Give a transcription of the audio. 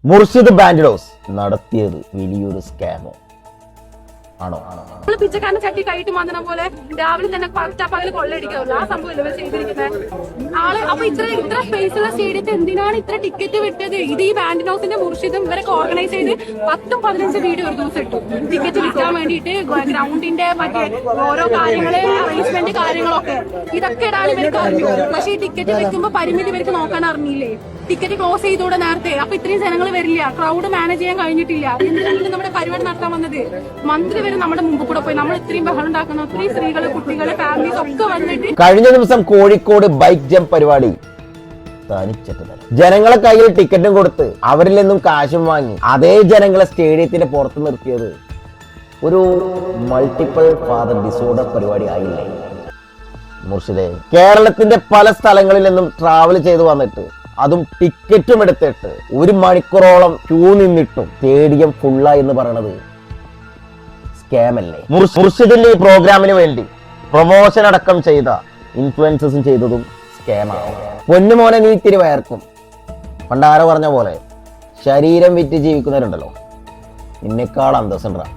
മുർഷിദ് ബാൻഡിലോസ് നടത്തിയത് വലിയൊരു സ്കാമോ ആണോ? പിച്ചക്കാരന്റെ ചട്ടി കൈയിട്ട് മാന്തണ പോലെ രാവിലെ തന്നെ പകല് കൊള്ളയടിക്കാവുള്ളൂ. ആ സംഭവം ഇവർ ചെയ്തിരിക്കുന്നത് ആള്. അപ്പൊ ഇത്ര സ്പേസുള്ള സ്റ്റേഡിയത്തിൽ എന്തിനാണ് ഇത്ര ടിക്കറ്റ് വിട്ടത്? ഇത് ഈ ബാൻഡ് ഹൗസിന്റെ മുർഷിദും ഇവരൊക്കെ ഓർഗനൈസ് ചെയ്ത് 10-15 വീഡിയോ ഒരു ദിവസം ഇട്ടു ടിക്കറ്റ് വിൽക്കാൻ വേണ്ടിയിട്ട്. ഗ്രൗണ്ടിന്റെ മറ്റേ ഓരോ കാര്യങ്ങള്, അറേഞ്ച്മെന്റ് കാര്യങ്ങളൊക്കെ ഇതൊക്കെ ഇടാൻ ഇവർക്ക് അറിഞ്ഞു. പക്ഷെ ഈ ടിക്കറ്റ് വെക്കുമ്പോ പരിമിതി ഇവർക്ക് നോക്കാൻ അറിഞ്ഞില്ലേ? ടിക്കറ്റ് ക്ലോസ് ചെയ്തോടെ നേരത്തെ. അപ്പൊ ഇത്രയും ജനങ്ങൾ വരില്ല, ക്രൗഡ് മാനേജ് ചെയ്യാൻ കഴിഞ്ഞിട്ടില്ല. എന്തിനാണ് നമ്മുടെ പരിപാടി നടത്താൻ വന്നത്? മന്ത്രി വരെ നമ്മുടെ മുമ്പ് കൂടെ പോയി. നമ്മൾ ഇത്രയും ബഹളം ഉണ്ടാക്കുന്ന ഒത്തിരി സ്ത്രീകള്, കുട്ടികള്, ഫാമിലീസ് ഒക്കെ വന്നിട്ട്. കഴിഞ്ഞ ദിവസം കോഴിക്കോട് ബൈക്ക് ജംപ് പരിപാടി തനിച്ചിട്ട് ജനങ്ങളെ കയ്യിൽ ടിക്കറ്റും കൊടുത്ത് അവരിൽ നിന്നും കാശും വാങ്ങി അതേ ജനങ്ങളെ സ്റ്റേഡിയത്തിന്റെ പുറത്ത് നിർത്തിയത് ഒരു മൾട്ടിപ്പിൾ ഫാദർ ഡിസോർഡർ പരിപാടി ആയില്ലേ? മുർഷിദേ, കേരളത്തിന്റെ പല സ്ഥലങ്ങളിൽ നിന്നും ട്രാവൽ ചെയ്ത് വന്നിട്ട് അതും ടിക്കറ്റും എടുത്തിട്ട് 1 മണിക്കൂറോളം ക്യൂ നിന്നിട്ടും സ്റ്റേഡിയം ഫുള്ള എന്ന് പറയണത് സ്കാം അല്ലേ? മുർഷിദിന്റെ ഈ പ്രോഗ്രാമിന് വേണ്ടി പ്രൊമോഷൻ അടക്കം ചെയ്ത ഇൻഫ്ലുവൻസസും ചെയ്തതും സ്കാമാണ്. പൊന്നുമോനെ നീ ഇത്തിരി വയർക്കും. പണ്ടാരോ പറഞ്ഞ പോലെ ശരീരം വിറ്റ് ജീവിക്കുന്നവരുണ്ടല്ലോ, നിന്നെക്കാൾ അന്തസ്സുണ്ടാ.